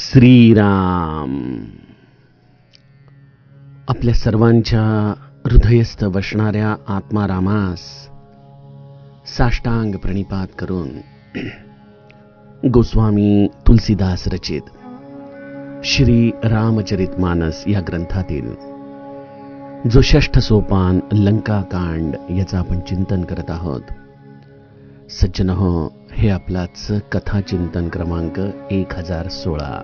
श्रीराम. आपल्या सर्वांच्या हृदयस्थ वसणाऱ्या आत्मारामास साष्टांग प्रणिपात करून गोस्वामी तुलसीदास रचित श्री रामचरितमानस या ग्रंथातील जो 6ठ सोपान लंकाकांड याचं आपण चिंतन करत आहोत. सज्जनहो, हे आपलाच कथा चिंतन क्रमांक 1016.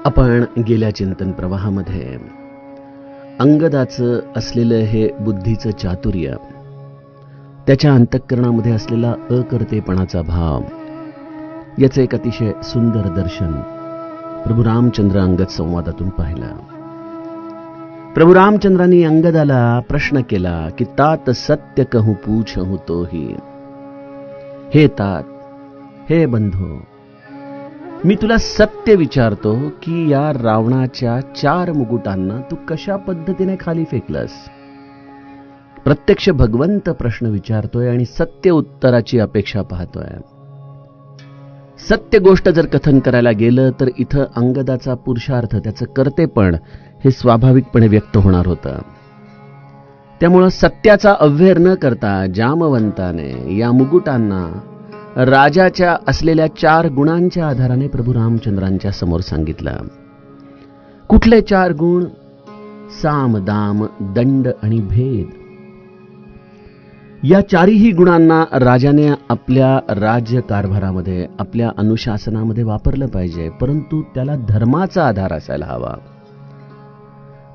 आपण गेल्या चिंतन प्रवाहामध्ये अंगदाचं असलेलं हे बुद्धीचं चातुर्य, त्याच्या अंतःकरणामध्ये असलेला अकर्तेपणाचा भाव याचं एक अतिशय सुंदर दर्शन प्रभू रामचंद्र अंगद संवादातून पाहिलं. प्रभू रामचंद्रांनी अंगदाला प्रश्न केला की तात सत्य कहूं पूछहूं तो ही. हे तात, हे बंधू, मी तुला सत्य विचारतो की या रावणाच्या 4 मुकुटांना तू कशा पद्धतीने खाली फेकलंस. प्रत्यक्ष भगवंत प्रश्न विचारतोय आणि सत्य उत्तराची अपेक्षा पाहतोय. सत्य गोष्ट जर कथन करायला गेलं तर इथं अंगदाचा पुरुषार्थ, त्याचं कर्तेपण हे स्वाभाविकपणे व्यक्त होणार होतं. त्यामुळं सत्याचा अव्हेर न करता जामवंताने या मुकुटांना राजाच्या असलेल्या 4 गुणांच्या आधाराने प्रभू रामचंद्रांच्या समोर सांगितलं. कुठले 4 गुण? साम, दाम, दंड आणि भेद. या 4ही गुणांना राजाने आपल्या राज्यकारभारामध्ये, आपल्या अनुशासनामध्ये वापरलं पाहिजे, परंतु त्याला धर्माचा आधार असायला हवा.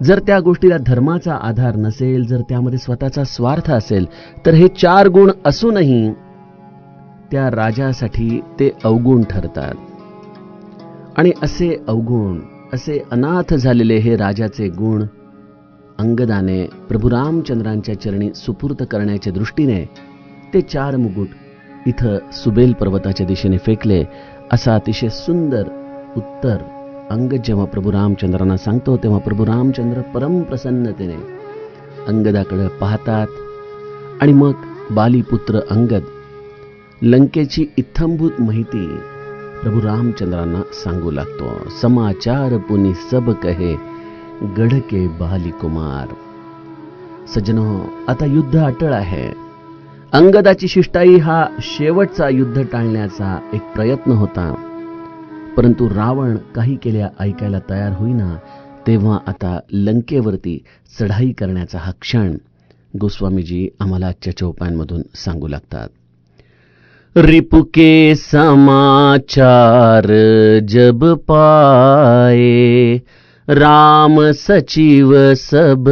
जर त्या गोष्टीला धर्माचा आधार नसेल, जर त्यामध्ये स्वतःचा स्वार्थ असेल, तर हे 4 गुण असूनही त्या राजासाठी ते अवगुण ठरतात. आणि असे अवगुण, असे अनाथ झालेले हे राजाचे गुण अंगदाने प्रभू रामचंद्रांच्या चरणी सुपूर्त करण्याच्या दृष्टीने ते 4 मुकुट इथं सुबेल पर्वताच्या दिशेने फेकले. असा अतिशय सुंदर उत्तर अंगद जेव्हा प्रभू रामचंद्रांना सांगतो, तेव्हा प्रभू रामचंद्र परम प्रसन्नतेने अंगदाकडे पाहतात. आणि मग बालीपुत्र अंगद लंकेची इत्थंभूत माहिती प्रभू रामचंद्रांना सांगू लागतो. समाचार पुनि सब कहे गढ़ के बाली कुमार. सज्जनो, आता युद्ध अटळ आहे. अंगदाची शिष्टाई हा शेवटचा युद्ध टाळण्याचा एक प्रयत्न होता, परंतु रावण काही केल्या ऐकायला तयार होईना. तेव्हा आता लंकेवरती चढाई करण्याचा हा क्षण गोस्वामीजी आम्हाला आजच्या चौपायांमधून सांगू लागतात. रिपु के समाचार जब पाए, राम सचिव सब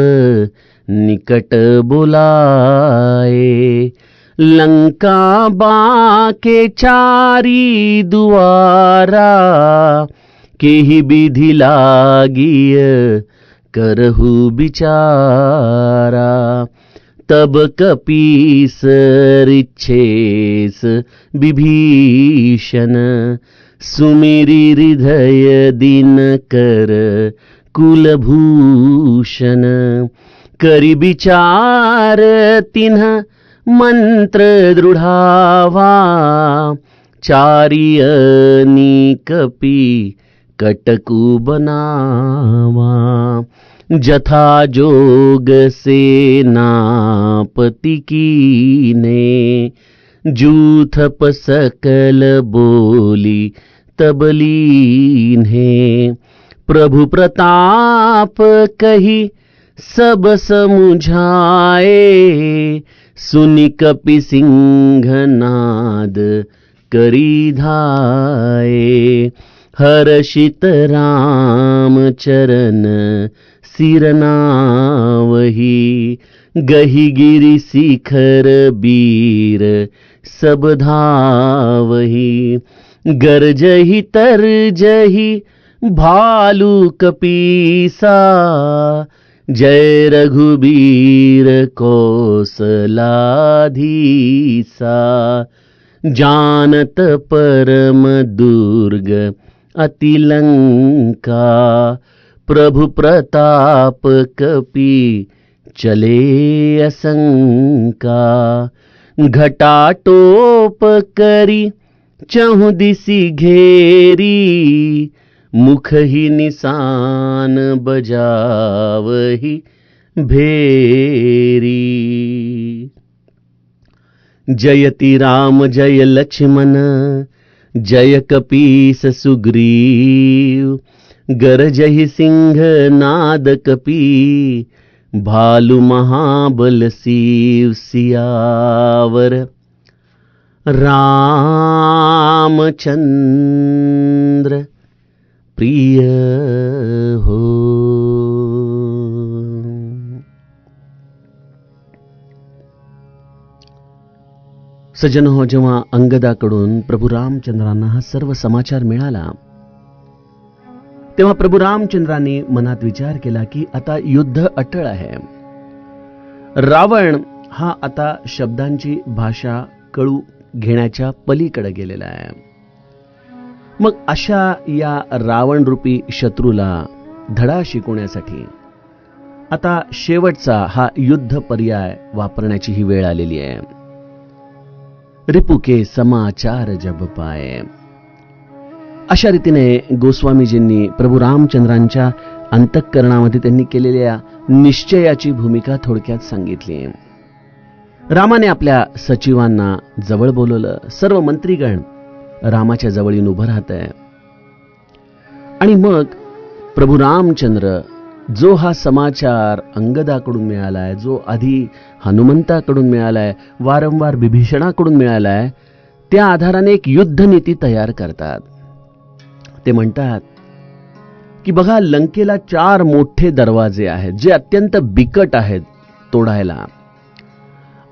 निकट बुलाए. लंका बाके 4 दुआरा, केहि विधि लागिय करहु बिचारा. तब कपीस रिच्छेस विभीषण, सुमिरि हृदय दिन कर कुलभूषण. करि विचार तिन्ह मंत्र दृढ़ावा, 4 कपि कटकु बनावा. जथा जोग सेनापति कीने, जूथप सकल बोली तब लीन्हे. प्रभु प्रताप कही सब समुझाए, सुनि कपि सिंहनाद करी धाये. हर्षित राम चरण सिरनावही, गही गिरि शिखर बीर सब धावही. गरजहि तरजहि भालू कपीसा, जय रघुबीर कौसलाधीसा. जानत परम दुर्ग अति लंका, प्रभु प्रताप कपि चले असंका. घटाटोप करी चहु दिसी घेरी, मुखही निसान बजावही भेरी। जयति राम जय लक्ष्मण, जय कपीस सुग्रीव। गरजहि सिंह नाद कपी, भालु महाबल सीव। सियावर रामचंद्र प्रिय हो। सज्जन हो, जेव्हा अंगदाकडून प्रभू रामचंद्रांना हा सर्व समाचार मिळाला, तेव्हा प्रभू रामचंद्रांनी मनात विचार केला की आता युद्ध अटळ आहे. रावण हा आता शब्दांची भाषा कळू घेण्याच्या पलीकडे गेलेला आहे. मग अशा या रावण रूपी शत्रूला धडा शिकवण्यासाठी आता शेवटचा हा युद्ध पर्याय वापरण्याची ही वेळ आलेली आहे. रिपुके समाचार जब पाए, अशा रीतीने गोस्वामीजींनी प्रभू रामचंद्रांच्या अंतःकरणामध्ये त्यांनी केलेल्या निश्चयाची भूमिका थोडक्यात सांगितली. रामाने आपल्या सचिवांना जवळ बोलवलं. सर्व मंत्रीगण रामाच्या जवळ येऊन उभं राहत आहे. आणि मग प्रभू रामचंद्र जो हा समाचार अंगदाकडून मिळालाय, जो आधी हनुमंताकडून मिळालाय, वारंवार विभीषणाकडून मिळालाय, त्या आधाराने एक युद्धनीती तयार करतात. ते म्हणतात की बघा, लंकेला 4 मोठे दरवाजे आहेत जे अत्यंत बिकट आहेत तोडायला.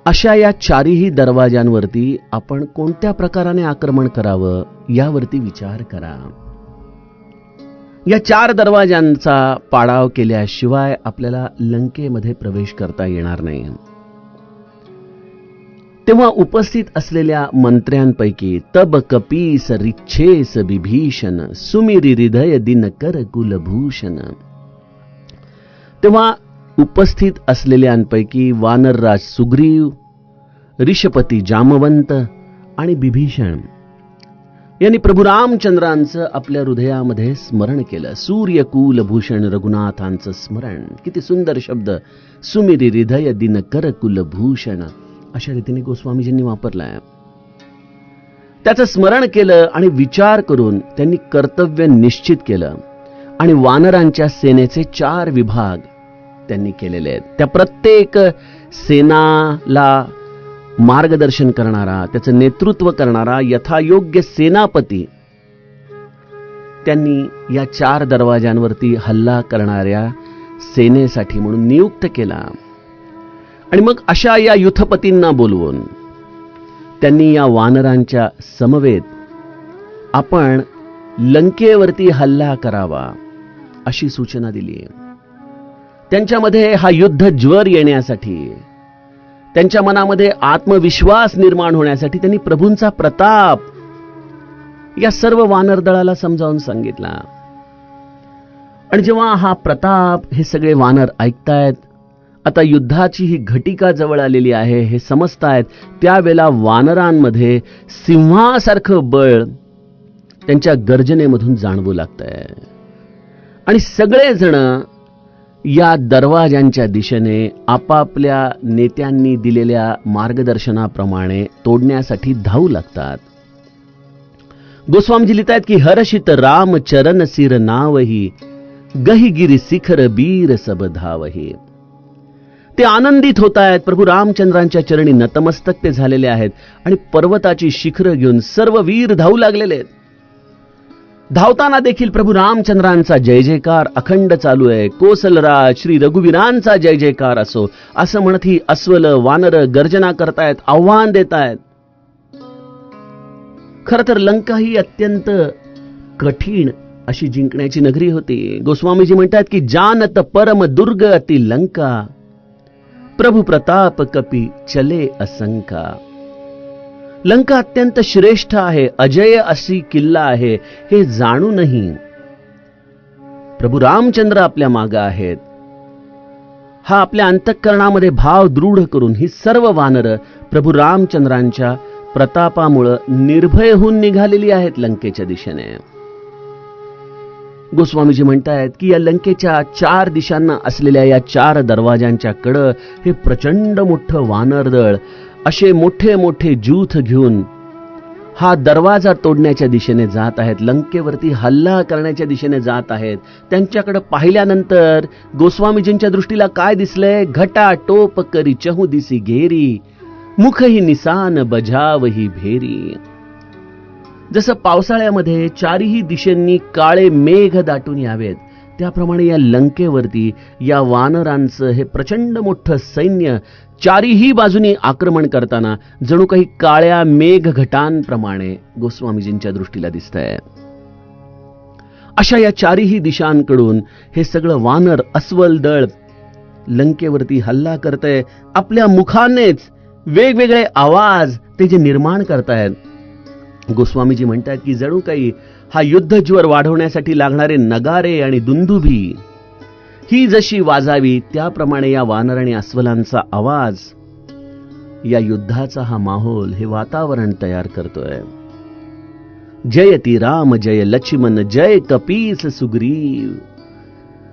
अशा या 4ही दरवाजांवरती आपण कोणत्या प्रकाराने आक्रमण करावं यावरती विचार करा. या 4 दरवाजांचा पाडाव केल्याशिवाय आपल्याला लंकेमध्ये प्रवेश करता येणार नाही. तेव्हा उपस्थित असलेल्या मंत्र्यांपैकी तब कपीस रिच्छेस विभीषण, सुमिरी हृदय दिनकर कुलभूषण. तेव्हा उपस्थित असलेल्यांपैकी वानरराज सुग्रीव, ऋषपती जामवंत आणि विभीषण यांनी प्रभू रामचंद्रांचं आपल्या हृदयामध्ये स्मरण केलं. सूर्यकुलभूषण रघुनाथांचं स्मरण. किती सुंदर शब्द, सुमिरी हृदय दिनकर कुलभूषण, अशा रीतीने गोस्वामीजींनी वापरलाय. त्याचं स्मरण केलं आणि विचार करून त्यांनी कर्तव्य निश्चित केलं. आणि वानरांच्या सेनेचे 4 विभाग त्यांनी केलेले आहेत. त्या प्रत्येक सेनाला मार्गदर्शन करणारा, त्याचं नेतृत्व करणारा यथायोग्य सेनापती त्यांनी या 4 दरवाजांवरती हल्ला करणाऱ्या सेनेसाठी म्हणून नियुक्त केला. आणि मग अशा या युथपतींना बोलवून त्यांनी या वानरांच्या समवेत आपण लंकेवरती हल्ला करावा अशी सूचना दिली. त्यांच्यामध्ये हा युद्ध ज्वर येण्यासाठी, त्यांच्या मनामध्ये आत्मविश्वास निर्माण होण्यासाठी त्यांनी प्रभूंचा प्रताप या सर्व वानर दळाला समजावून सांगितला. आणि जेव्हा हा प्रताप हे सगळे वानर ऐकतायत, आता युद्धाची ही घटिका जवळ आलेली आहे हे समजतायत, त्यावेळेला वानरांमध्ये सिंहासारखं बळ त्यांच्या गर्जनेमधून जाणवू लागतंय. आणि सगळेजण या दरवाजांच्या दिशेने आपापल्या नेत्यांनी दिलेल्या मार्गदर्शनाप्रमाणे तोडण्यासाठी धावू लागतात. गोस्वामीजी लिहितायत की हर्षित राम चरण सिर नावही, गही गिरी शिखर बीर सब धावही. ते आनंदित होत आहेत. प्रभू रामचंद्रांच्या चरणी नतमस्तक ते झालेले आहेत आणि पर्वताची शिखरं घेऊन सर्व वीर धावू लागलेले आहेत. धावताना देखील प्रभू रामचंद्रांचा जय जयकार अखंड चालू आहे. कोसलराज श्री रघुवीरांचा जय जयकार असो असं म्हणत ही अस्वल वानर गर्जना करतायत, आव्हान देतायत. खरं तर लंका ही अत्यंत कठीण अशी जिंकण्याची नगरी होती. गोस्वामीजी म्हणतात की जानत परम दुर्ग अति लंका, प्रभु प्रताप कपी चले असंका. लंका अत्यंत श्रेष्ठ आहे, अजय अशी किल्ला आहे हे जाणूनही प्रभू रामचंद्र आपल्या मागे आहेत. हा आपल्या अंतःकरणामध्ये भाव दृढ करून ही सर्व वानर प्रभू रामचंद्रांच्या प्रतापामुळं निर्भय होऊन निघालेली आहेत लंकेच्या दिशेने. गोस्वामीजी म्हणतायत की या लंकेच्या 4 दिशांना असलेल्या या 4 दरवाजांच्या कडं हे प्रचंड मोठं वानरदळ असे मोठे मोठे जूथ घेऊन हा दरवाजा तोडण्याच्या दिशेने जात आहेत, लंकेवरती हल्ला करण्याच्या दिशेने जात आहेत. त्यांच्याकडे पाहिल्यानंतर गोस्वामीजींच्या दृष्टीला काय दिसलंय? घटा टोप करी चहू दिसी घेरी, मुखही निसान बजावही भेरी. जसं पावसाळ्यामध्ये चारही दिशेंनी काळे मेघ दाटून यावेत, त्याप्रमाणे या लंकेवरती या वानरांचं हे प्रचंड मोठं सैन्य चारीही बाजूनी आक्रमण करताना जणू काही काळ्या मेघघटांप्रमाणे गोस्वामीजींच्या दृष्टीला दिसतंय. अशा या चारीही दिशांकडून हे सगळं वानर अस्वल दळ लंकेवरती हल्ला करतंय. आपल्या मुखानेच वेगवेगळे आवाज ते जे निर्माण करतायत. गोस्वामीजी म्हणतात की जणू काही हा युद्धज्वर वाढवण्यासाठी लागणारे नगारे आणि दुंदुभी ही जशी वाजावी त्याप्रमाणे या वानर आणि अस्वलांचा आवाज या युद्धाचा हा माहोल, हे वातावरण तयार करतोय. जयती राम जय लक्ष्मण जय कपीस सुग्रीव,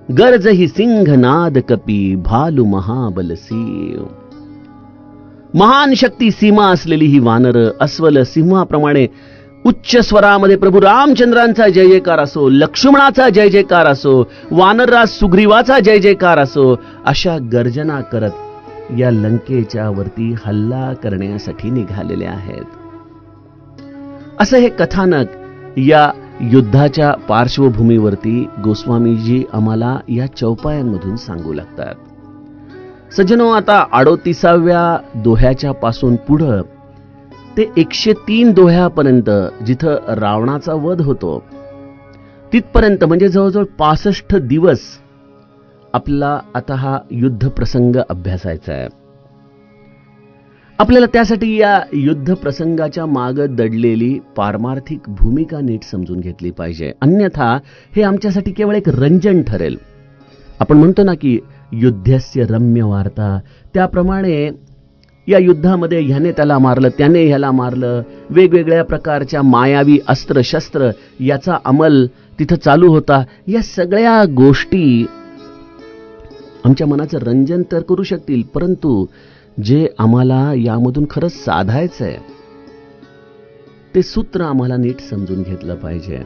गर्ज ही सिंहनाद कपी भालू महाबल सीव. महान शक्ती सीमा असलेली ही वानर अस्वल सिंहाप्रमाणे उच्च स्वरामध्ये प्रभू रामचंद्रांचा जय जयकार असो, लक्ष्मणाचा जय जयकार असो, वानरराज सुग्रीवाचा जय जयकार असो, अशा गर्जना करत या लंकेच्या वरती हल्ला करण्यासाठी निघालेले आहेत. असं हे कथानक या युद्धाच्या पार्श्वभूमीवरती गोस्वामीजी आम्हाला या चौपायांमधून सांगू लागतात. सज्जनो, आता 38व्या दोह्याच्या पासून पुढं ते 103 दोह्यापर्यंत जिथं रावणाचा वध होतो तिथपर्यंत म्हणजे जवळजवळ 65 दिवस आपला आता हा युद्ध प्रसंग अभ्यासायचा आहे. आपल्याला त्यासाठी या युद्ध प्रसंगाच्या मागे दडलेली पारमार्थिक भूमिका नीट समजून घेतली पाहिजे, अन्यथा हे आमच्यासाठी केवळ एक रंजन ठरेल. आपण म्हणतो ना की युद्धस्य रम्य वार्ता, त्याप्रमाणे या युद्धामध्ये ह्याने त्याला मारलं, त्याने ह्याला मारलं, वेगवेगळ्या प्रकारच्या मायावी अस्त्र शस्त्र याचा अंमल तिथं चालू होता. या सगळ्या गोष्टी आमच्या मनाचं रंजन तर करू शकतील, परंतु जे आम्हाला यामधून खरंच साधायचंय ते सूत्र आम्हाला नीट समजून घेतलं पाहिजे.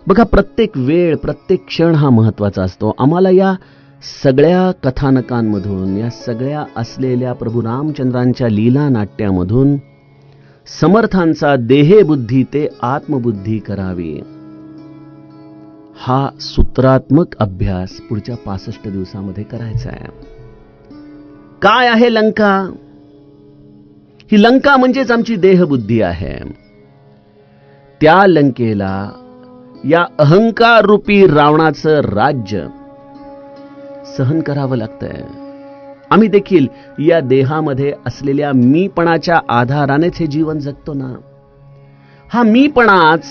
बघा, प्रत्येक वेळ प्रत्येक क्षण हा महत्वाचा असतो. आम्हाला या सगळ्या कथानकांमधून, या सगळ्या असलेल्या प्रभू रामचंद्रांच्या लीला नाट्यामधून समर्थांचा देहबुद्धी ते आत्मबुद्धी करावी, हा सूत्रात्मक अभ्यास पुढच्या 65 दिवसामध्ये करायचा आहे. काय आहे लंका? ही लंका म्हणजेच आमची देहबुद्धी आहे. त्या लंकेला या अहंकार रूपी रावणाचं राज्य सहन करावं लागतंय. आम्ही देखील या देहामध्ये असलेल्या मीपणाच्या आधारानेच हे जीवन जगतो ना. हा मीपणाच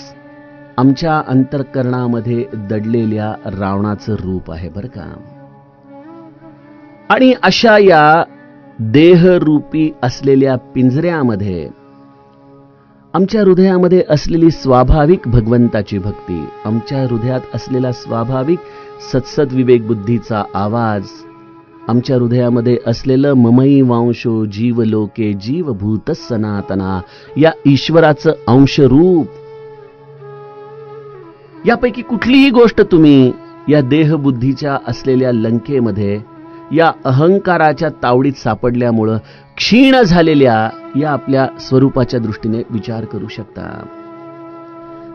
आमच्या अंतःकरणामध्ये दडलेल्या रावणाचं रूप आहे बरं का. आणि अशा या देहरूपी असलेल्या पिंजऱ्यामध्ये आमच्या हृदयामध्ये असलेली स्वाभाविक भगवंताची भक्ती, आमच्या हृदयात असलेला स्वाभाविक सत्सद विवेक बुद्धीचा आवाज, आमच्या हृदयामध्ये असलेलं ममई वांशो जीव लोके जीवभूत सनातना या ईश्वराचं अंशरूप, यापैकी कुठलीही गोष्ट तुम्ही या देहबुद्धीच्या असलेल्या लंकेमध्ये या अहंकाराच्या तावडीत सापडल्यामुळं क्षीण झालेल्या या आपल्या स्वरूपाच्या दृष्टीने विचार करू शकता.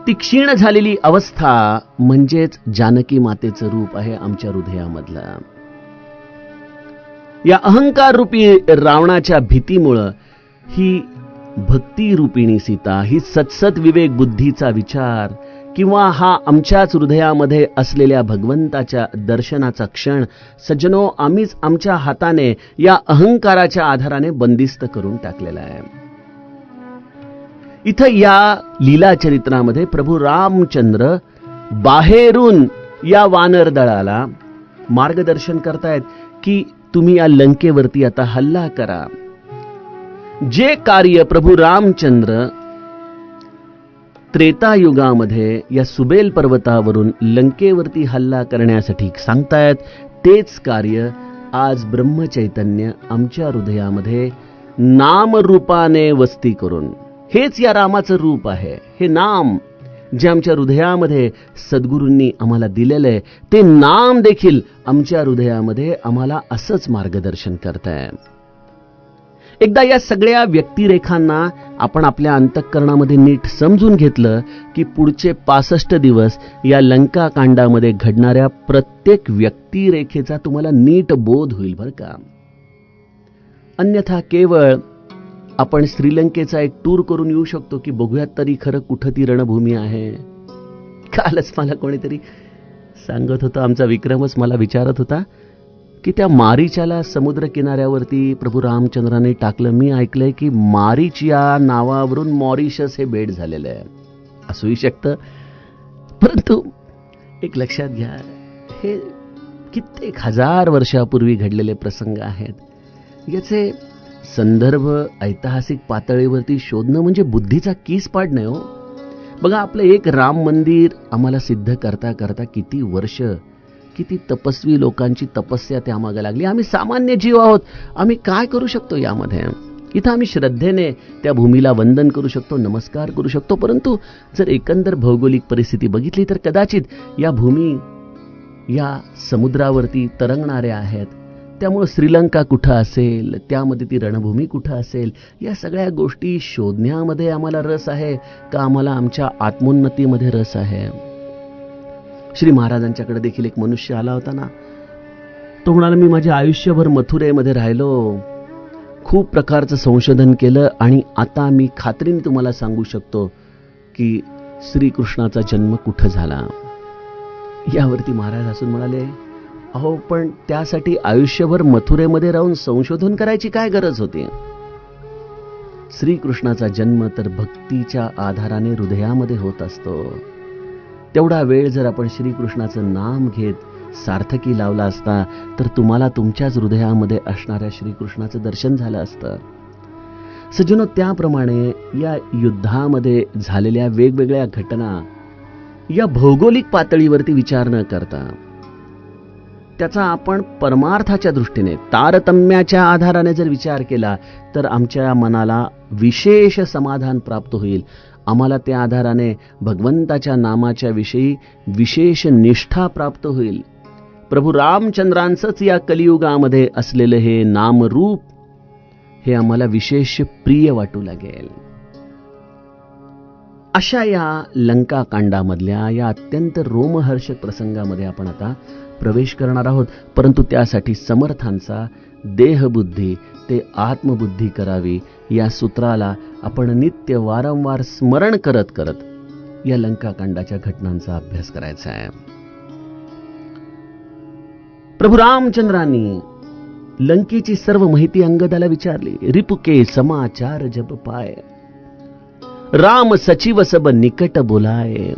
ती क्षीण झालेली अवस्था म्हणजेच जानकी मातेचं रूप आहे आमच्या हृदयामधलं. या अहंकार रूपी रावणाच्या भीतीमुळं ही भक्ती रूपिणी सीता, ही सत्सद विवेक बुद्धीचा विचार किंवा हा आमच्याच हृदयामध्ये असलेल्या भगवंताच्या दर्शनाचा क्षण, सज्जनो, आम्हीच आमच्या हाताने या अहंकाराच्या आधाराने बंदिस्त करून टाकलेला आहे. इथं या लीला चरित्रामध्ये प्रभू रामचंद्र बाहेरून या वानर दळाला मार्गदर्शन करतायत की तुम्ही या लंकेवरती आता हल्ला करा. जे कार्य प्रभू रामचंद्र त्रेतायुगामध्ये या सुबेल पर्वतावरून लंकेवरती हल्ला करण्यासाठी सांगतायत, तेच कार्य आज ब्रह्मचैतन्य आमच्या हृदयामध्ये नामरूपाने वस्ती करून, हेच या रामाचं रूप आहे. हे नाम जे आमच्या हृदयामध्ये सद्गुरूंनी आम्हाला दिलेलं आहे, ते नाम देखील आमच्या हृदयामध्ये आम्हाला असंच मार्गदर्शन करतंय. एकदा या सगळ्या व्यक्तिरेखांना आपण आपल्या अंतःकरणामध्ये नीट समजून घेतलं की पुढचे 65 दिवस या लंका कांडामध्ये घडणाऱ्या प्रत्येक व्यक्तिरेखेचा तुम्हाला नीट बोध होईल बरं का. अन्यथा केवळ आपण श्रीलंकेचा एक टूर करून येऊ शकतो की बघूयात तरी खरं कुठं ती रणभूमी आहे. कालच मला कोणीतरी सांगत होतं, आमचा विक्रमच मला विचारत होता की त्या मारीच्याला समुद्र किनाऱ्यावरती प्रभू रामचंद्राने टाकलं. मी ऐकलंय की मारीच या नावावरून मॉरिशस हे बेट झालेलं आहे. असूही शकतं, परंतु एक लक्षात घ्या, हे कित्येक हजार वर्षापूर्वी घडलेले प्रसंग आहेत. याचे संदर्भ ऐतिहासिक पातळीवरती शोधणं म्हणजे बुद्धीचा कीस पाडणं हो. बघा, आपलं एक राम मंदिर आम्हाला सिद्ध करता करता किती वर्ष, किती तपस्वी लोकांची तपस्या त्यामागे लागली. आम्ही सामान्य जीव आहोत, आम्ही काय करू शकतो यामध्ये? इथं आम्ही श्रद्धेने त्या भूमीला वंदन करू शकतो, नमस्कार करू शकतो, परंतु जर एकंदर भौगोलिक परिस्थिती बघितली तर कदाचित या भूमी या समुद्रावरती तरंगणाऱ्या आहेत. त्यामुळे श्रीलंका कुठं असेल, त्यामध्ये ती रणभूमी कुठं असेल, या सगळ्या गोष्टी शोधण्यामध्ये आम्हाला रस आहे का आम्हाला आमच्या आत्मोन्नतीमध्ये रस आहे? श्री महाराजांच्याकडे देखील एक मनुष्य आला होता ना, तो म्हणाला, मी माझे आयुष्यभर मथुरेमध्ये राहिलो, खूप प्रकारचं संशोधन केलं आणि आता मी खात्रीने तुम्हाला सांगू शकतो की श्रीकृष्णाचा जन्म कुठं झाला. यावरती महाराज हसून म्हणाले, अहो पण त्यासाठी आयुष्यभर मथुरेमध्ये राहून संशोधन करायची काय गरज होती? श्रीकृष्णाचा जन्म तर भक्तीच्या आधाराने हृदयामध्ये होत असतो. तेवढा वेळ जर आपण श्रीकृष्णाचं नाम घेत सार्थकी लावला असता तर तुम्हाला तुमच्याच हृदयामध्ये असणाऱ्या श्रीकृष्णाचं दर्शन झालं असतं. सज्जनो, त्याप्रमाणे या युद्धामध्ये झालेल्या वेगवेगळ्या घटना या भौगोलिक पातळीवरती विचार न करता त्याचा आपण परमार्थाच्या दृष्टीने तारतम्याच्या आधाराने जर विचार केला तर आमच्या मनाला विशेष समाधान प्राप्त होईल. आम्हाला त्या आधाराने भगवंताच्या नामाच्या विषयी विशेष निष्ठा प्राप्त होईल. प्रभू रामचंद्रांचंच या कलियुगामध्ये असलेलं हे नामरूप हे आम्हाला विशेष प्रिय वाटू लागेल. अशा या लंका कांडामधल्या या अत्यंत रोमहर्षक प्रसंगामध्ये आपण आता प्रवेश करणार आहोत. परंतु त्यासाठी समर्थांचा देहबुद्धी ते आत्मबुद्धी करावी या सूत्राला आपण नित्य वारंवार स्मरण करत करत या लंकाकांडाच्या घटनांचा अभ्यास करायचा आहे. प्रभू रामचंद्रांनी लंकेची सर्व माहिती अंगदाला विचारली. रिपुके समाचार जब पाय, राम सचिव सब निकट बोलाय.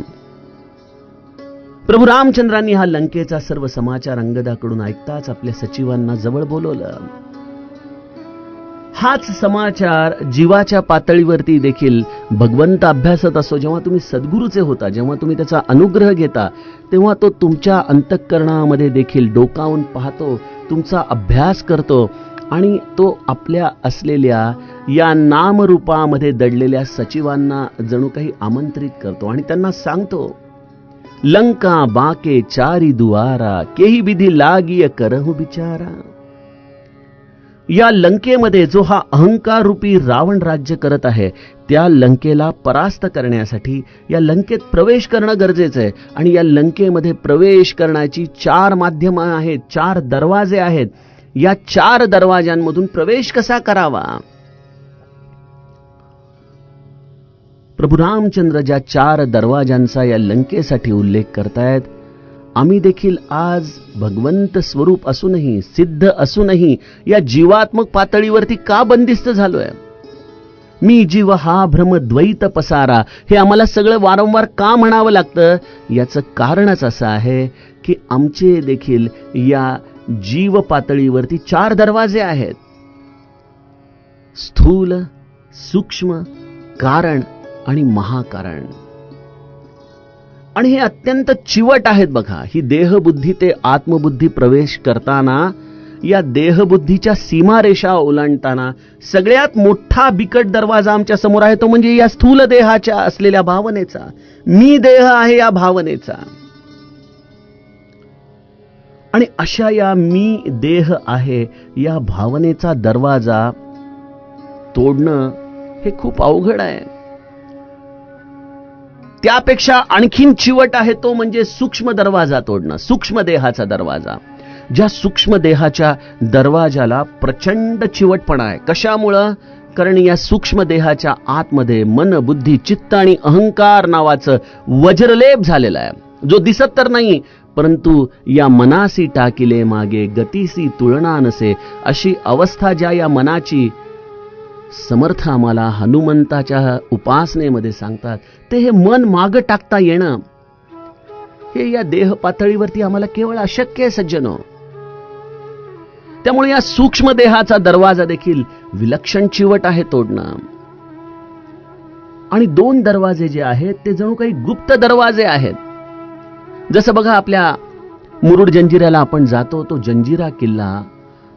प्रभू रामचंद्रांनी हा लंकेचा सर्व समाचार अंगदाकडून ऐकताच आपल्या सचिवांना जवळ बोलवलं. हाच समाचार जीवाच्या पातळीवरती देखील भगवंत अभ्यासत असतो. जेव्हा तुम्ही सद्गुरूचे होता, जेव्हा तुम्ही त्याचा अनुग्रह घेता, तेव्हा तो तुमच्या अंतःकरणामध्ये देखील डोकावून पाहतो, तुमचा अभ्यास करतो आणि तो आपल्या असलेल्या या नामरूपामध्ये दडलेल्या सचिवांना जणू काही आमंत्रित करतो आणि त्यांना सांगतो, लंका बाके चारी दुआरा, केही विधी लागिय करहु बिचारा. या लंकेमध्ये जो हा अहंकार रूपी रावण राज्य करत आहे, त्या लंकेला परास्त करण्यासाठी या लंकेत प्रवेश करणं गरजेचं आहे. आणि या लंकेमध्ये प्रवेश करण्याची 4 माध्यमं आहेत, 4 दरवाजे आहेत. या 4 दरवाजांमधून प्रवेश कसा करावा? प्रभू रामचंद्र ज्या 4 दरवाजांचा या लंकेसाठी उल्लेख करतायत, आम्ही देखील आज भगवंत स्वरूप असूनही, सिद्ध असूनही या जीवात्मक पातळीवरती का बंदिस्त झालोय? मी जीव हा भ्रम द्वैत पसारा, हे आम्हाला सगळं वारंवार का म्हणावं लागतं? याचं कारणच असं आहे की आमचे देखील या जीव पातळीवरती 4 दरवाजे आहेत. स्थूल, सूक्ष्म, कारण आणि महाकारण. आणि हे अत्यंत चिवट आहेत बघा. ही देहबुद्धी ते आत्मबुद्धी प्रवेश करताना, या देहबुद्धीच्या सीमारेषा ओलांडताना सगळ्यात मोठा बिकट दरवाजा आमच्या समोर आहे, तो म्हणजे या स्थूल देहाच्या असलेल्या भावनेचा. मी देह आहे या भावनेचा. आणि अशा या मी देह आहे या भावनेचा दरवाजा तोडणं हे खूप अवघड आहे. त्यापेक्षा आणखीन चिवट आहे तो म्हणजे सूक्ष्म दरवाजा तोडणं, सूक्ष्म देहाचा दरवाजा. ज्या सूक्ष्म देहाच्या दरवाजाला प्रचंड चिवटपणा आहे. कशामुळं? कारण या सूक्ष्म देहाच्या आतमध्ये मन, बुद्धी, चित्त आणि अहंकार नावाचं वज्रलेप झालेलं आहे, जो दिसत तर नाही, परंतु या मनासी टाकिले मागे गतीसी तुलना नसे. अशी अवस्था ज्या या मनाची समर्थ आम्हाला हनुमंताच्या उपासनेमध्ये सांगतात, ते हे मन मागं टाकता येणं हे या देह पातळीवरती आम्हाला केवळ अशक्य आहे सज्जनो. त्यामुळे या सूक्ष्म देहाचा दरवाजा देखील विलक्षण चिवट आहे तोडणं. आणि दोन दरवाजे जे आहेत ते जणू काही गुप्त दरवाजे आहेत. जसं बघा, आपल्या मुरुड जंजिऱ्याला आपण जातो, तो जंजिरा किल्ला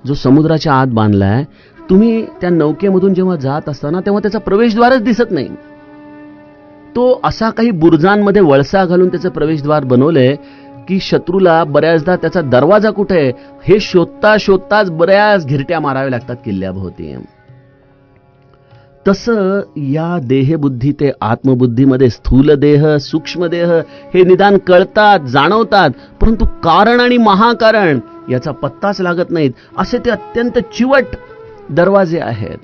जो समुद्राच्या आत बांधलाय, तुम्ही त्या नौकेमधून जेव्हा जात असताना तेव्हा त्याचा प्रवेशद्वारच दिसत नाही. तो असा काही बुरुजांमध्ये वळसा घालून त्याचं प्रवेशद्वार बनवलंय की शत्रूला बऱ्याचदा त्याचा दरवाजा कुठे आहे हे शोधता शोधताच बऱ्याच घिरट्या माराव्या लागतात किल्ल्याभोवती. तसं या देहबुद्धी ते आत्मबुद्धीमध्ये स्थूल देह, सूक्ष्म देह हे निदान कळतात, जाणवतात, परंतु कारण आणि महाकारण याचा पत्ताच लागत नाहीत. असे ते अत्यंत चिवट दरवाजे आहेत.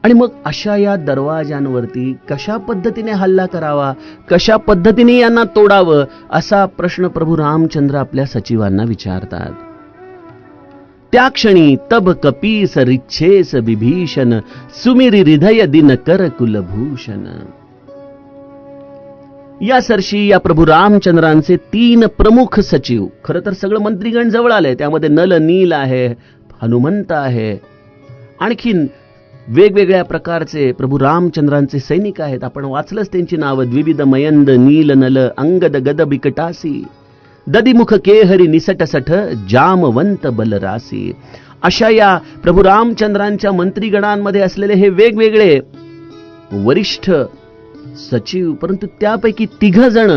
आणि मग अशा या दरवाजांवरती कशा पद्धतीने हल्ला करावा, कशा पद्धतीने यांना तोडावं, असा प्रश्न प्रभू रामचंद्र आपल्या सचिवांना विचारतात. त्या क्षणी तब कपीस रिच्छेस विभीषण सुमिरी हृदय दिन कर कुलभूषण. या सरशी या प्रभू रामचंद्रांचे 3 प्रमुख सचिव, खरं तर सगळं मंत्रीगण जवळ आले. त्यामध्ये नल, नील आहे, हनुमंत आहे, आणखीन वेगवेगळ्या प्रकारचे प्रभू रामचंद्रांचे सैनिक आहेत. आपण वाचलंच त्यांची नावं: द्विविध मयंद, नील, नल, अंगद, गद, बिकटासी, ददिमुख केहरी, निसटसठ, जामवंत बलरासी. अशा या प्रभू रामचंद्रांच्या मंत्रीगणांमध्ये असलेले हे वेगवेगळे वरिष्ठ सचिव, परंतु त्यापैकी 3 जण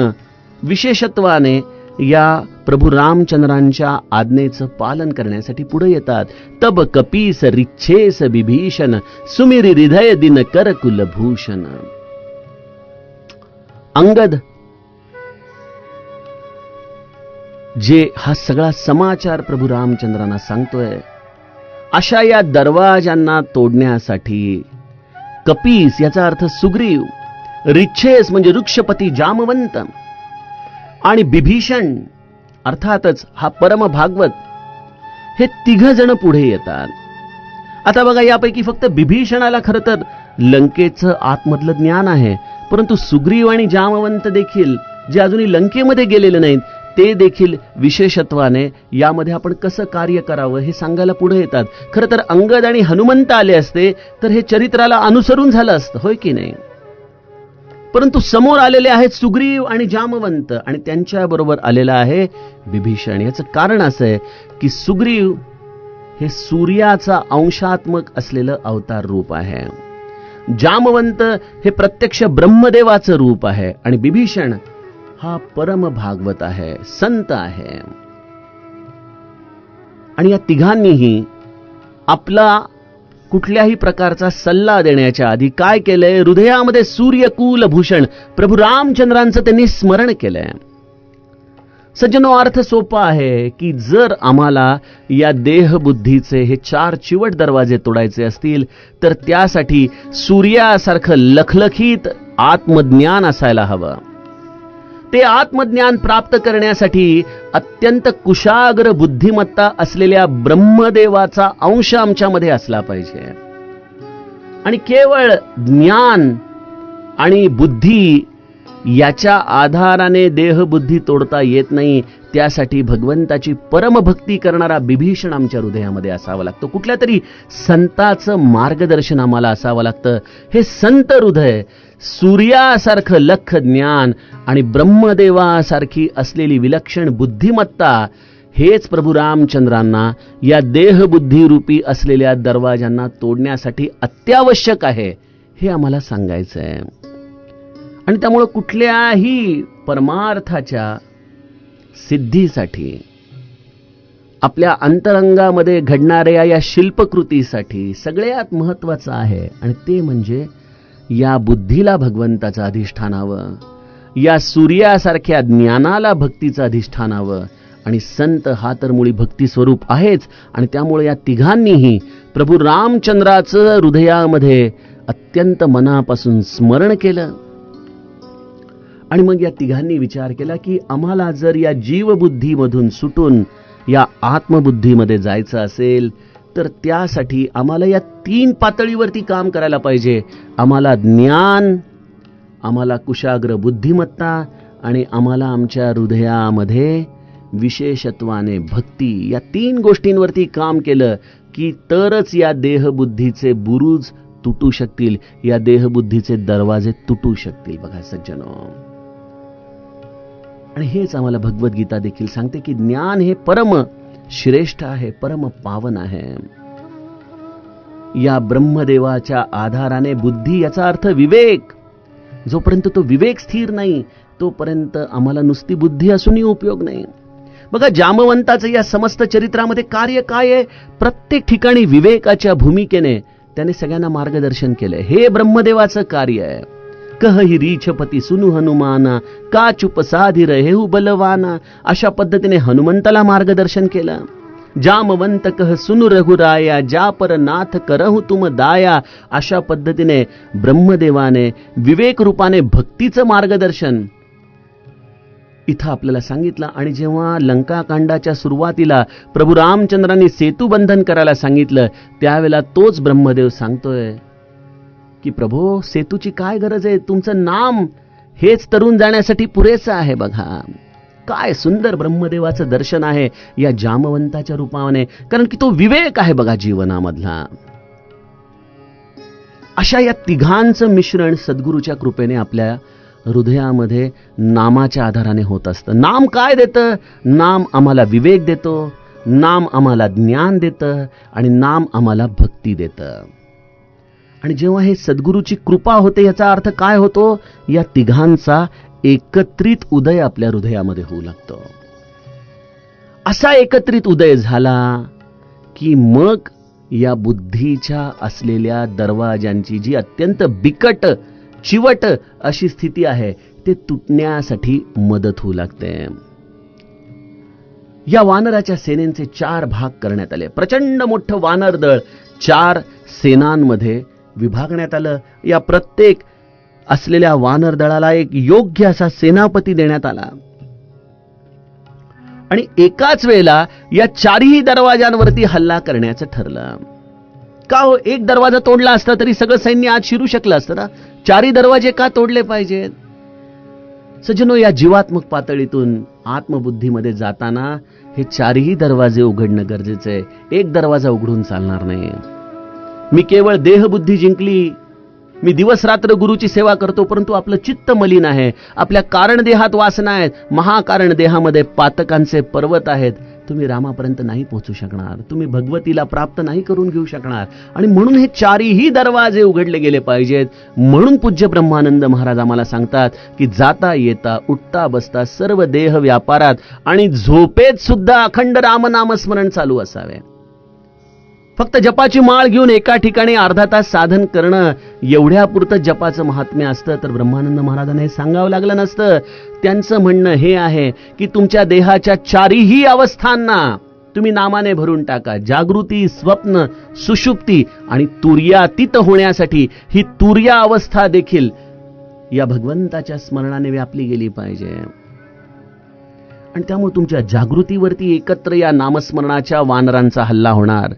विशेषत्वाने या प्रभू रामचंद्रांच्या आज्ञेचं पालन करण्यासाठी पुढे येतात. तब कपीस रिच्छेस विभीषण सुमिरी हृदय दिन कर कुलभूषण. अंगद जे हा सगळा समाचार प्रभू रामचंद्रांना सांगतोय, अशा या दरवाजांना तोडण्यासाठी कपीस याचा अर्थ सुग्रीव, रिच्छेस म्हणजे वृक्षपती जामवंत, आणि बिभीषण अर्थातच हा परम भागवत, हे 3 जण पुढे येतात. आता बघा, यापैकी फक्त बिभीषणाला खरं तर लंकेचं आतमधलं ज्ञान आहे, परंतु सुग्रीव आणि जामवंत देखील जे अजूनही लंकेमध्ये गेलेले नाहीत, ते देखील विशेषत्वाने यामध्ये आपण कसं कार्य करावं हे सांगायला पुढे येतात. खरं तर अंगद आणि हनुमंत आले असते तर हे चरित्राला अनुसरून झालं असतं, होय की नाही? परंतु समोर आलेले आहेत सुग्रीव आणि जामवंत, आणि त्यांच्याबरोबर आलेला आहे बिभीषण. याचं कारण असं आहे की सुग्रीव हे सूर्याचा अंशात्मक असलेलं अवतार रूप आहे, जामवंत हे प्रत्यक्ष ब्रह्मदेवाचं रूप आहे, आणि बिभीषण हा परम भागवत आहे, संत आहे. आणि या 3घांनीही आपला कुठल्याही प्रकारचा सल्ला देण्याच्या आधी काय केलंय? हृदयामध्ये सूर्यकुल भूषण प्रभू रामचंद्रांचं त्यांनी स्मरण केलंय. सज्जनो, अर्थ सोपा आहे की जर आम्हाला या देहबुद्धीचे हे 4 चिवट दरवाजे तोडायचे असतील तर त्यासाठी सूर्यासारखं लखलखीत आत्मज्ञान असायला हवं. ते आत्मज्ञान प्राप्त करण्यासाठी अत्यंत कुशाग्र बुद्धिमत्ता असलेल्या ब्रह्मदेवाचा अंश आमच्यामध्ये असला पाहिजे. आणि केवळ ज्ञान आणि बुद्धी याच्या आधाराने देहबुद्धी तोडता येत नाही. त्यासाठी भगवंताची परमभक्ती करणारा बिभीषण आमच्या हृदयामध्ये असावा लागतो. कुठल्या तरी संताचं मार्गदर्शन आम्हाला असावं लागतं. हे संत हृदय सूर्यासारखं लख ज्ञान आणि ब्रह्मदेवासारखी असलेली विलक्षण बुद्धिमत्ता हेच प्रभू रामचंद्रांना या देहबुद्धी रूपी असलेल्या दरवाजांना तोडण्यासाठी अत्यावश्यक आहे, हे आम्हाला सांगायचं आहे. आणि त्यामुळे कुठल्याही परमार्थाच्या सिद्धीसाठी, आपल्या अंतरंगामध्ये घडणाऱ्या या शिल्पकृतीसाठी सगळ्यात महत्वाचं आहे आणि ते म्हणजे या बुद्धीला भगवंताचं अधिष्ठानावं, या सूर्यासारख्या ज्ञानाला भक्तीचं अधिष्ठानावं. आणि संत हा तर मुळी भक्ती स्वरूप आहेच. आणि त्यामुळे या तिघांनीही प्रभू रामचंद्राचं हृदयामध्ये अत्यंत मनापासून स्मरण केलं. आणि मग या तिघांनी विचार केला की आम्हाला जर या जीवबुद्धीमधून सुटून या आत्मबुद्धीमध्ये जायचं असेल तर त्यासाठी आम्हाला या 3 पातळीवरती काम करायला पाहिजे. आम्हाला ज्ञान, आम्हाला कुशाग्र बुद्धिमत्ता आणि आम्हाला आमच्या हृदयामध्ये विशेषत्वाने भक्ती, या 3 गोष्टींवरती काम केलं की तरच या देहबुद्धीचे बुरुज तुटू शकतील, या देहबुद्धीचे दरवाजे तुटू शकतील. बघा सज्जनो, आणि हेच आम्हाला भगवद्गीता देखील सांगते की ज्ञान हे परम श्रेष्ठ आहे, परम पावन आहे. या ब्रह्मदेवाच्या आधाराने बुद्धी, याचा अर्थ विवेक, जोपर्यंत तो विवेक स्थिर नाही तोपर्यंत आम्हाला नुसती बुद्धी असूनही उपयोग नाही. बघा जामवंताचं या समस्त चरित्रामध्ये कार्य काय आहे? प्रत्येक ठिकाणी विवेकाच्या भूमिकेने त्याने सगळ्यांना मार्गदर्शन केलंय. हे ब्रह्मदेवाचं कार्य आहे. कहहि रीछपती सुनु हनुमाना, का चुप साधी रहेहु बलवाना. अशा पद्धतीने हनुमंताला मार्गदर्शन केलं. जामवंत कह सुनु रघुराया, जा पर नाथ करहु तुम दाया. अशा पद्धतीने ब्रह्मदेवाने विवेक रूपाने भक्तीचं मार्गदर्शन इथं आपल्याला सांगितलं. आणि जेव्हा लंकाकांडाच्या सुरुवातीला प्रभू रामचंद्रांनी सेतुबंधन करायला सांगितलं त्यावेळेला तोच ब्रह्मदेव सांगतोय की प्रभो, सेतूची काय गरज आहे? तुमचं नाम हेच तरुण जाण्यासाठी पुरेसं आहे. बघा काय सुंदर ब्रह्मदेवाचं दर्शन आहे या जामवंताच्या रूपाने, कारण की तो विवेक आहे बघा जीवनामधला. अशा या तिघांचं मिश्रण सद्गुरूच्या कृपेने आपल्या हृदयामध्ये नामाच्या आधाराने होत असतं. नाम काय देतं? नाम आम्हाला विवेक देतो, नाम आम्हाला ज्ञान देतं आणि नाम आम्हाला भक्ती देतं. आणि जेव्हा हे सद्गुरूची कृपा होते याचा अर्थ काय होतो? या तिघांचा एकत्रित उदय आपल्या हृदयामध्ये होऊ लागतो. असा एकत्रित उदय झाला की मग या बुद्धीच्या असलेल्या दरवाजांची जी अत्यंत बिकट चिवट अशी स्थिती आहे ते तुटण्यासाठी मदत होऊ लागते. या वानराच्या सेनेचे 4 भाग करण्यात आले. प्रचंड मोठं वानर दळ 4 सेनांमध्ये विभागण्यात आलं. या प्रत्येक असलेल्या वानर दळाला एक योग्य असा सेनापती देण्यात आला. आणि एकाच वेळेला या 4ही दरवाजांवरती हल्ला करण्याचं ठरलं. का हो? एक दरवाजा तोडला असता तरी सगळं सैन्य आज शिरू शकलं असतं ना. 4ही दरवाजे का तोडले पाहिजेत? सज्जनो, या जीवात्मक पातळीतून आत्मबुद्धीमध्ये जाताना हे 4ही दरवाजे उघडणं गरजेचं आहे. एक दरवाजा उघडून चालणार नाही. मी केवळ देहबुद्धी जिंकली, मी दिवस रात्र गुरुची सेवा करतो, परंतु आपलं चित्त मलिन आहे. आपल्या कारण देहात वासना आहेत, महाकारण देहामध्ये पातकांचे पर्वत आहेत. तुम्ही रामापर्यंत नाही पोहोचू शकणार, तुम्ही भगवतीला प्राप्त नाही करून घेऊ शकणार. आणि म्हणून हे 4ही दरवाजे उघडले गेले पाहिजेत. म्हणून पूज्य ब्रह्मानंद महाराज आम्हाला सांगतात की जाता येता उठता बसता सर्व देह व्यापारात आणि झोपेत सुद्धा अखंड रामनामस्मरण चालू असावे. फक्त जपाची माळ घेऊन एका ठिकाणी अर्धा तास साधन करणं एवढ्यापुरतं जपाचं महात्म्य असतं तर ब्रह्मानंद महाराजांना हे सांगावं लागलं नसतं. त्यांचं म्हणणं हे आहे की तुमच्या देहाच्या 4ही अवस्थांना तुम्ही नामाने भरून टाका. जागृती, स्वप्न, सुषुप्ती आणि तुर्यातीत होण्यासाठी ही तुर्या अवस्था देखील या भगवंताच्या स्मरणाने व्यापली गेली पाहिजे. आणि त्यामुळे तुमच्या जागृतीवरती एकत्र या नामस्मरणाच्या वानरांचा हल्ला होणार.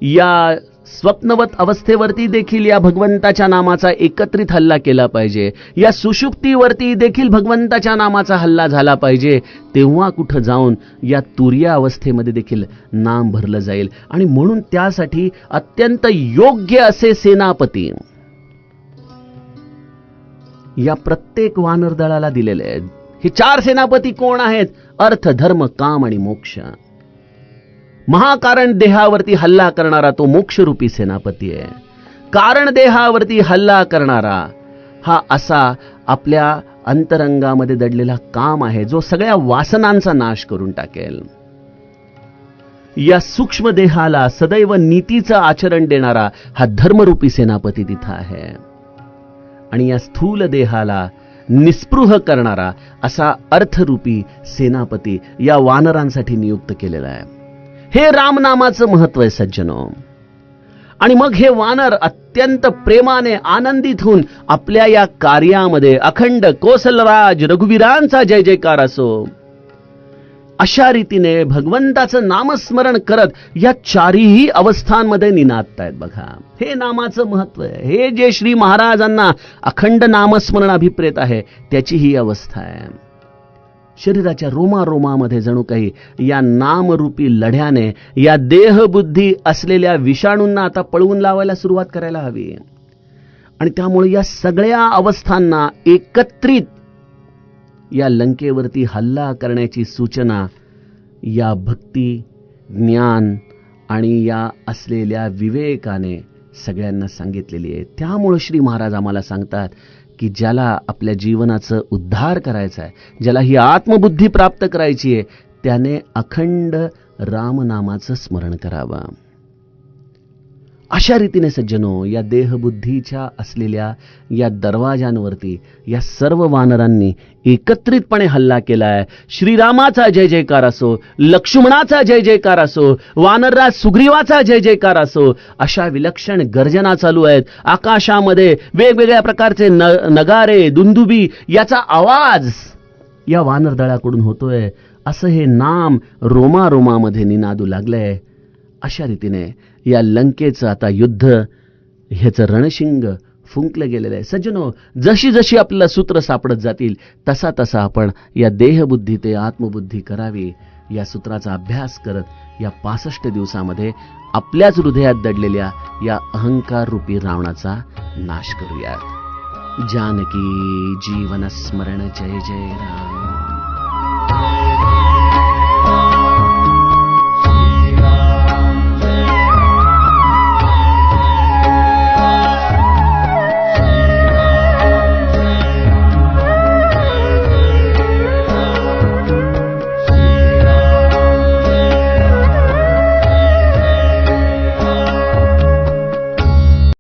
या स्वप्नवत अवस्थेवरती देखील या भगवंताच्या नामाचा एकत्रित हल्ला केला पाहिजे. या सुषुप्तीवरती देखील भगवंताच्या नामाचा हल्ला झाला पाहिजे. तेव्हा कुठं जाऊन या तुर्य अवस्थेमध्ये देखील नाम भरलं जाईल. आणि म्हणून त्यासाठी अत्यंत योग्य असे सेनापती या प्रत्येक वानर दळाला दिलेले आहेत. हे 4 सेनापती कोण आहेत? अर्थ, धर्म, काम आणि मोक्ष. महाकारण देहावरती हल्ला करणारा तो मोक्षरूपी सेनापती आहे. कारण देहावरती हल्ला करणारा हा असा आपल्या अंतरंगामध्ये दडलेला काम आहे, जो सगळ्या वासनांचा नाश करून टाकेल. या सूक्ष्म देहाला सदैव नीतीचं आचरण देणारा हा धर्मरूपी सेनापती तिथं आहे. आणि या स्थूल देहाला निस्पृह करणारा असा अर्थरूपी सेनापती या वानरांसाठी नियुक्त केलेला आहे. हे रामनामाचं महत्व आहे सज्जनो. आणि मग हे वानर अत्यंत प्रेमाने आनंदित होऊन आपल्या या कार्यामध्ये अखंड कोसलराज रघुवीरांचा जय जयकार असो अशा रीतीने भगवंताचं नामस्मरण करत या 4ही अवस्थांमध्ये निनादतायत. बघा, हे नामाचं महत्व आहे. हे जे श्री महाराजांना अखंड नामस्मरण अभिप्रेत आहे त्याची ही अवस्था आहे. शरीराच्या रोमारोमामध्ये जणू काही या नामरूपी लढ्याने या देहबुद्धी असलेल्या विषाणूंना आता पळवून लावायला सुरुवात करायला हवी. आणि त्यामुळे या सगळ्या अवस्थांना एकत्रित या लंकेवरती हल्ला करण्याची सूचना या भक्ती, ज्ञान आणि या असलेल्या विवेकाने सगळ्यांना सांगितलेली आहे. त्यामुळे श्री महाराज आम्हाला सांगतात की ज्याला आपल्या जीवनाचं उद्धार करायचा आहे, ज्याला ही आत्मबुद्धी प्राप्त करायची आहे, त्याने अखंड रामनामाचं स्मरण करावं. अशा रीतीने सज्जनो, या देहबुद्धीच्या असलेल्या या दरवाजांवरती या सर्व वानरांनी एकत्रितपणे हल्ला केलाय. श्रीरामाचा जय जयकार असो, लक्ष्मणाचा जय जयकार असो, वानरराज सुग्रीवाचा जय जयकार असो, अशा विलक्षण गर्जना चालू आहेत. आकाशामध्ये वेगवेगळ्या प्रकारचे नगारे, दुंदुबी याचा आवाज या वानरदळाकडून होतोय. असं हे नाम रोमारोमामध्ये निनादू लागलंय. अशा रीतीने या लंकेचं आता युद्ध, ह्याचं रणशिंग फुंकलं गेलेलं आहे. सज्जनो, जशी जशी आपल्याला सूत्र सापडत जातील तसा तसा आपण या देहबुद्धी ते आत्मबुद्धी करावी, या सूत्राचा अभ्यास करत या 65 दिवसामध्ये आपल्याच हृदयात दडलेल्या या अहंकार रूपी रावणाचा नाश करूया. जानकी जीवन स्मरण जय जय राम.